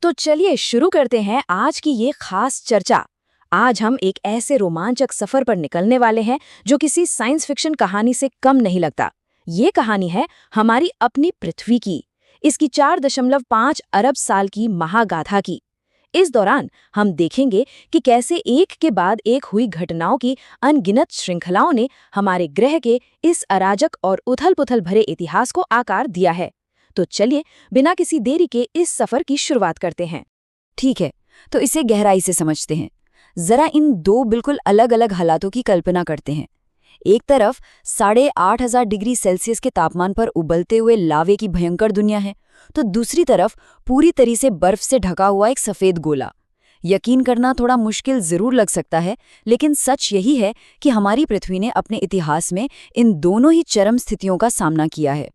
तो चलिए शुरू करते हैं आज की ये खास चर्चा। आज हम एक ऐसे रोमांचक सफर पर निकलने वाले हैं जो किसी साइंस फिक्शन कहानी से कम नहीं लगता। ये कहानी है हमारी अपनी पृथ्वी की, इसकी 4.5 अरब साल की महागाथा की। इस दौरान हम देखेंगे कि कैसे एक के बाद एक हुई घटनाओं की अनगिनत श्रृंखलाओं ने हमारे ग्रह के इस अराजक और उथल-पुथल भरे इतिहास को आकार दिया है। तो चलिए बिना किसी देरी के इस सफर की शुरुआत करते हैं। ठीक है, तो इसे गहराई से समझते हैं। जरा इन दो बिल्कुल अलग अलग हालातों की कल्पना करते हैं। एक तरफ 8,500 डिग्री सेल्सियस के तापमान पर उबलते हुए लावे की भयंकर दुनिया है, तो दूसरी तरफ पूरी तरह से बर्फ से ढका हुआ एक सफेद गोला। यकीन करना थोड़ा मुश्किल जरूर लग सकता है, लेकिन सच यही है कि हमारी पृथ्वी ने अपने इतिहास में इन दोनों ही चरम स्थितियों का सामना किया है।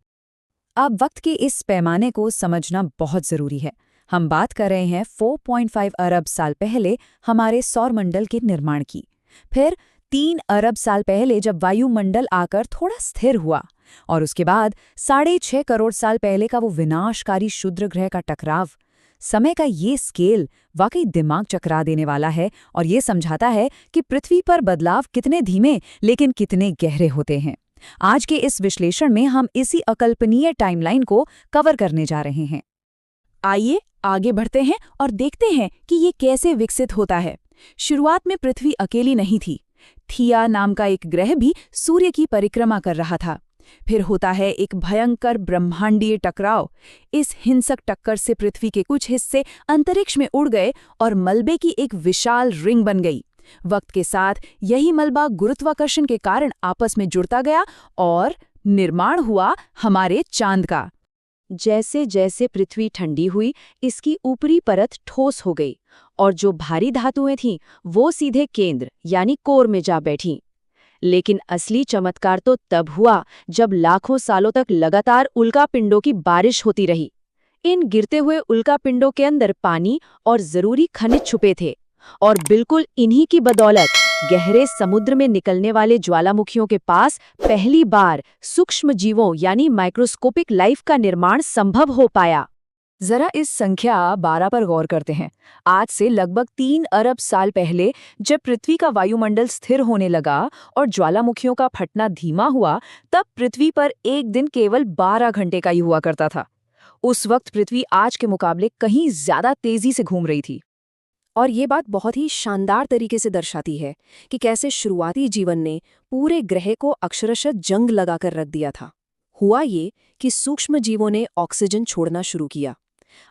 अब वक्त के इस पैमाने को समझना बहुत जरूरी है। हम बात कर रहे हैं 4.5 अरब साल पहले हमारे सौरमंडल के निर्माण की। फिर 3 अरब साल पहले जब वायुमंडल आकर थोड़ा स्थिर हुआ, और उसके बाद 6.5 करोड़ साल पहले का वो विनाशकारी क्षुद्र ग्रह का टकराव। समय का ये स्केल वाकई दिमाग चकरा देने वाला है और ये समझाता है कि पृथ्वी पर बदलाव कितने धीमे लेकिन कितने गहरे होते हैं। आज के इस विश्लेषण में हम इसी अकल्पनीय टाइमलाइन को कवर करने जा रहे हैं। आइए आगे बढ़ते हैं और देखते हैं कि ये कैसे विकसित होता है। शुरुआत में पृथ्वी अकेली नहीं थी। थिया नाम का एक ग्रह भी सूर्य की परिक्रमा कर रहा था। फिर होता है एक भयंकर ब्रह्मांडीय टकराव। इस हिंसक टक्कर से पृथ्वी के कुछ हिस्से अंतरिक्ष में उड़ गए और मलबे की एक विशाल रिंग बन गई। वक्त के साथ यही मलबा गुरुत्वाकर्षण के कारण आपस में जुड़ता गया और निर्माण हुआ हमारे चांद का। जैसे जैसे पृथ्वी ठंडी हुई, इसकी ऊपरी परत ठोस हो गई और जो भारी धातुएं थीं वो सीधे केंद्र यानी कोर में जा बैठीं। लेकिन असली चमत्कार तो तब हुआ जब लाखों सालों तक लगातार उल्कापिंडों की बारिश होती रही। इन गिरते हुए उल्कापिंडों के अंदर पानी और जरूरी खनिज छुपे थे, और बिल्कुल इन्हीं की बदौलत गहरे समुद्र में निकलने वाले ज्वालामुखियों के पास पहली बार सूक्ष्म जीवों यानी माइक्रोस्कोपिक लाइफ का निर्माण संभव हो पाया। जरा इस संख्या 12 पर गौर करते हैं। आज से लगभग 3 अरब साल पहले जब पृथ्वी का वायुमंडल स्थिर होने लगा और ज्वालामुखियों का फटना धीमा हुआ, तब पृथ्वी पर एक दिन केवल 12 घंटे का ही हुआ करता था। उस वक्त पृथ्वी आज के मुकाबले कहीं ज्यादा तेजी से घूम रही थी। और ये बात बहुत ही शानदार तरीके से दर्शाती है कि कैसे शुरुआती जीवन ने पूरे ग्रह को अक्षरशः जंग लगाकर रख दिया था। हुआ ये कि सूक्ष्म जीवों ने ऑक्सीजन छोड़ना शुरू किया।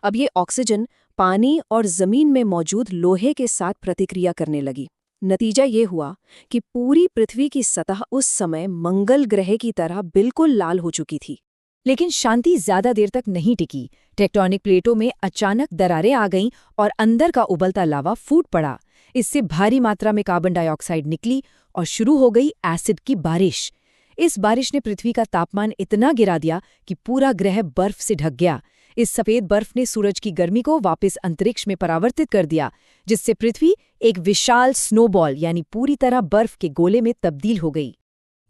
अब ये ऑक्सीजन पानी और जमीन में मौजूद लोहे के साथ प्रतिक्रिया करने लगी। नतीजा ये हुआ कि पूरी पृथ्वी की सतह उस समय मंगल ग्रह की तरह बिल्कुल लाल हो चुकी थी। लेकिन शांति ज्यादा देर तक नहीं टिकी। टेक्टोनिक प्लेटों में अचानक दरारें आ गईं और अंदर का उबलता लावा फूट पड़ा। इससे भारी मात्रा में कार्बन डाइऑक्साइड निकली और शुरू हो गई एसिड की बारिश। इस बारिश ने पृथ्वी का तापमान इतना गिरा दिया कि पूरा ग्रह बर्फ से ढक गया। इस सफेद बर्फ ने सूरज की गर्मी को वापस अंतरिक्ष में परावर्तित कर दिया, जिससे पृथ्वी एक विशाल स्नोबॉल यानी पूरी तरह बर्फ के गोले में तब्दील हो गई।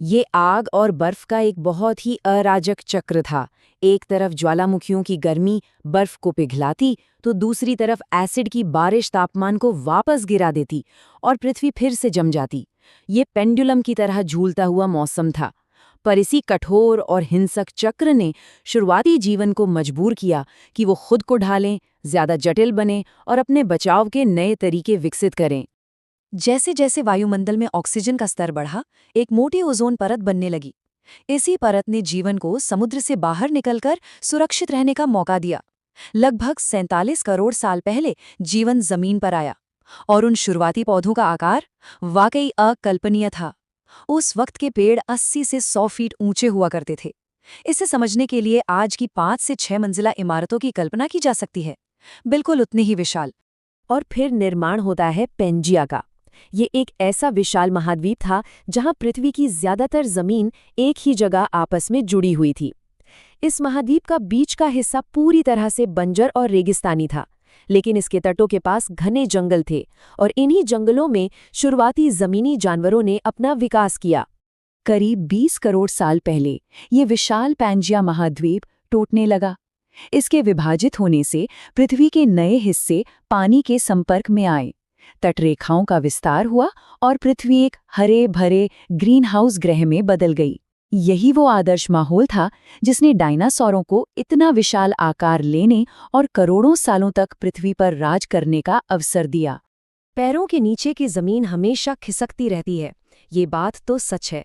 ये आग और बर्फ का एक बहुत ही अराजक चक्र था। एक तरफ ज्वालामुखियों की गर्मी बर्फ को पिघलाती, तो दूसरी तरफ एसिड की बारिश तापमान को वापस गिरा देती और पृथ्वी फिर से जम जाती। ये पेंडुलम की तरह झूलता हुआ मौसम था। पर इसी कठोर और हिंसक चक्र ने शुरुआती जीवन को मजबूर किया कि वो खुद को ढालें, ज्यादा जटिल बने और अपने बचाव के नए तरीके विकसित करें। जैसे जैसे वायुमंडल में ऑक्सीजन का स्तर बढ़ा, एक मोटी ओजोन परत बनने लगी। इसी परत ने जीवन को समुद्र से बाहर निकलकर सुरक्षित रहने का मौका दिया। लगभग 47 करोड़ साल पहले जीवन जमीन पर आया, और उन शुरुआती पौधों का आकार वाकई अकल्पनीय था। उस वक्त के पेड़ 80 से 100 फीट ऊंचे हुआ करते थे। इसे समझने के लिए आज की 5 से 6 मंजिला इमारतों की कल्पना की जा सकती है, बिल्कुल उतनी ही विशाल। और फिर निर्माण होता है पेंजिया का। ये एक ऐसा विशाल महाद्वीप था जहां पृथ्वी की ज्यादातर जमीन एक ही जगह आपस में जुड़ी हुई थी। इस महाद्वीप का बीच का हिस्सा पूरी तरह से बंजर और रेगिस्तानी था, लेकिन इसके तटों के पास घने जंगल थे और इन्हीं जंगलों में शुरुआती जमीनी जानवरों ने अपना विकास किया। करीब 20 करोड़ साल पहले ये विशाल पैंजिया महाद्वीप टूटने लगा। इसके विभाजित होने से पृथ्वी के नए हिस्से पानी के संपर्क में आए, तटरेखाओं का विस्तार हुआ और पृथ्वी एक हरे भरे ग्रीन हाउस ग्रह में बदल गई। यही वो आदर्श माहौल था जिसने डायनासोरों को इतना विशाल आकार लेने और करोड़ों सालों तक पृथ्वी पर राज करने का अवसर दिया। पैरों के नीचे की जमीन हमेशा खिसकती रहती है, ये बात तो सच है।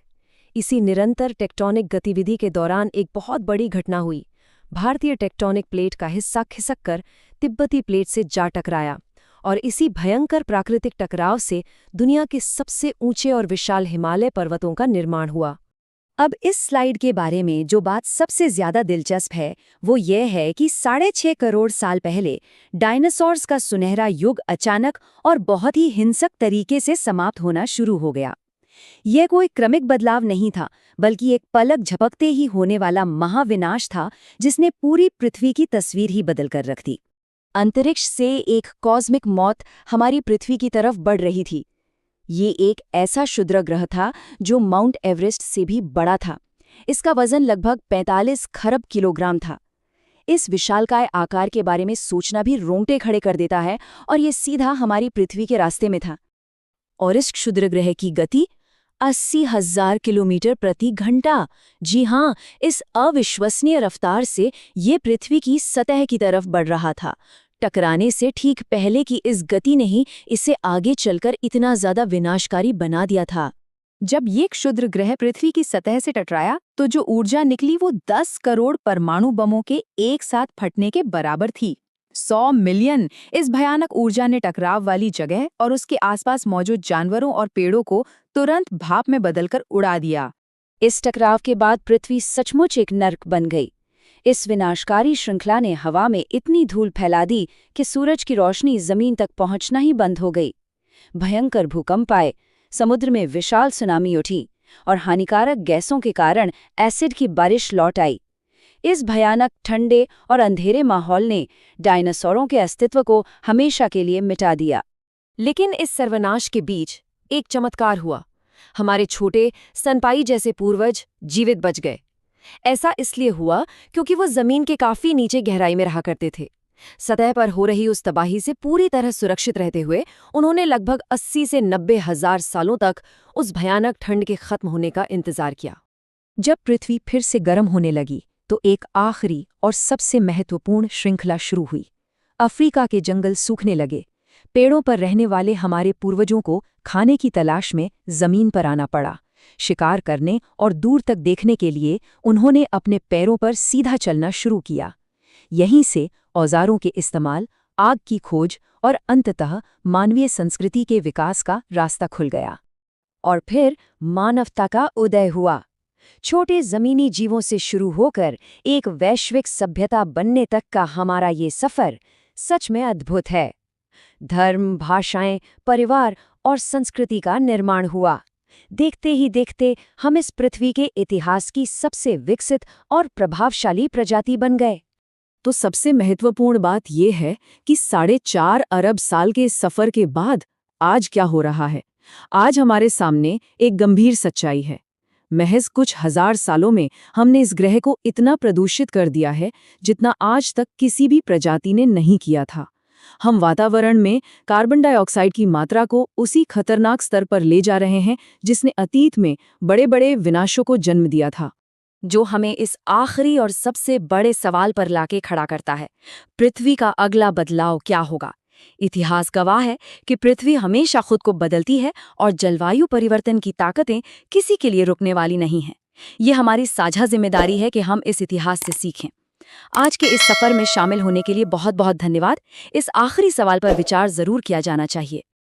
इसी निरंतर टेक्टोनिक गतिविधि के दौरान एक बहुत बड़ी घटना हुई। भारतीय टेक्टोनिक प्लेट का हिस्सा खिसककर तिब्बती प्लेट से जा टकराया और इसी भयंकर प्राकृतिक टकराव से दुनिया के सबसे ऊंचे और विशाल हिमालय पर्वतों का निर्माण हुआ। अब इस स्लाइड के बारे में जो बात सबसे ज्यादा दिलचस्प है वो ये है कि 6.5 करोड़ साल पहले डायनासोर्स का सुनहरा युग अचानक और बहुत ही हिंसक तरीके से समाप्त होना शुरू हो गया। यह कोई क्रमिक बदलाव नहीं था, बल्कि एक पलक झपकते ही होने वाला महाविनाश था जिसने पूरी पृथ्वी की तस्वीर ही बदल कर रख दी। अंतरिक्ष से एक कॉस्मिक मौत हमारी पृथ्वी की तरफ बढ़ रही थी। ये एक ऐसा क्षुद्र ग्रह था जो माउंट एवरेस्ट से भी बड़ा था। इसका वजन लगभग 45 खरब किलोग्राम था। इस विशालकाय आकार के बारे में सोचना भी रोंगटे खड़े कर देता है, और ये सीधा हमारी पृथ्वी के रास्ते में था। और इस क्षुद्र ग्रह की गति 80,000 किलोमीटर प्रति घंटा। जी हाँ, इस अविश्वसनीय रफ्तार से ये पृथ्वी की सतह की तरफ बढ़ रहा था। टकराने से ठीक पहले की इस गति ने ही इसे आगे चलकर इतना ज्यादा विनाशकारी बना दिया था। जब ये क्षुद्र ग्रह पृथ्वी की सतह से टकराया तो जो ऊर्जा निकली वो 10 करोड़ परमाणु बमों के एक साथ फटने के बराबर थी। 100 मिलियन इस भयानक ऊर्जा ने टकराव वाली जगह और उसके आसपास मौजूद जानवरों और पेड़ों को तुरंत भाप में बदलकर उड़ा दिया। इस टकराव के बाद पृथ्वी सचमुच एक नर्क बन गई। इस विनाशकारी श्रृंखला ने हवा में इतनी धूल फैला दी कि सूरज की रोशनी जमीन तक पहुंचना ही बंद हो गई। भयंकर भूकंप आए, समुद्र में विशाल सुनामी उठी और हानिकारक गैसों के कारण एसिड की बारिश लौट आई। इस भयानक ठंडे और अंधेरे माहौल ने डायनासोरों के अस्तित्व को हमेशा के लिए मिटा दिया। लेकिन इस सर्वनाश के बीच एक चमत्कार हुआ। हमारे छोटे स्तनपायी जैसे पूर्वज जीवित बच गए। ऐसा इसलिए हुआ क्योंकि वो जमीन के काफी नीचे गहराई में रहा करते थे। सतह पर हो रही उस तबाही से पूरी तरह सुरक्षित रहते हुए उन्होंने लगभग 80 से 90 हजार सालों तक उस भयानक ठंड के खत्म होने का इंतजार किया। जब पृथ्वी फिर से गर्म होने लगी तो एक आखिरी और सबसे महत्वपूर्ण श्रृंखला शुरू हुई। अफ्रीका के जंगल सूखने लगे। पेड़ों पर रहने वाले हमारे पूर्वजों को खाने की तलाश में जमीन पर आना पड़ा। शिकार करने और दूर तक देखने के लिए उन्होंने अपने पैरों पर सीधा चलना शुरू किया। यहीं से औजारों के इस्तेमाल, आग की खोज और अंततः मानवीय संस्कृति के विकास का रास्ता खुल गया। और फिर मानवता का उदय हुआ। छोटे जमीनी जीवों से शुरू होकर एक वैश्विक सभ्यता बनने तक का हमारा ये सफर सच में अद्भुत है। धर्म, भाषाएं, परिवार और संस्कृति का निर्माण हुआ। देखते ही देखते हम इस पृथ्वी के इतिहास की सबसे विकसित और प्रभावशाली प्रजाति बन गए। तो सबसे महत्वपूर्ण बात यह है कि 4.5 अरब साल के इस सफर के बाद आज क्या हो रहा है। आज हमारे सामने एक गंभीर सच्चाई है। महज कुछ हजार सालों में हमने इस ग्रह को इतना प्रदूषित कर दिया है जितना आज तक किसी भी प्रजाति ने नहीं किया था। हम वातावरण में कार्बन डाइऑक्साइड की मात्रा को उसी खतरनाक स्तर पर ले जा रहे हैं जिसने अतीत में बड़े बड़े विनाशों को जन्म दिया था, जो हमें इस आखिरी और सबसे बड़े सवाल पर लाके खड़ा करता है। पृथ्वी का अगला बदलाव क्या होगा? इतिहास गवाह है कि पृथ्वी हमेशा खुद को बदलती है और जलवायु परिवर्तन की ताकतें किसी के लिए रुकने वाली नहीं हैं। ये हमारी साझा जिम्मेदारी है कि हम इस इतिहास से सीखें। आज के इस सफर में शामिल होने के लिए बहुत बहुत धन्यवाद। इस आखिरी सवाल पर विचार जरूर किया जाना चाहिए।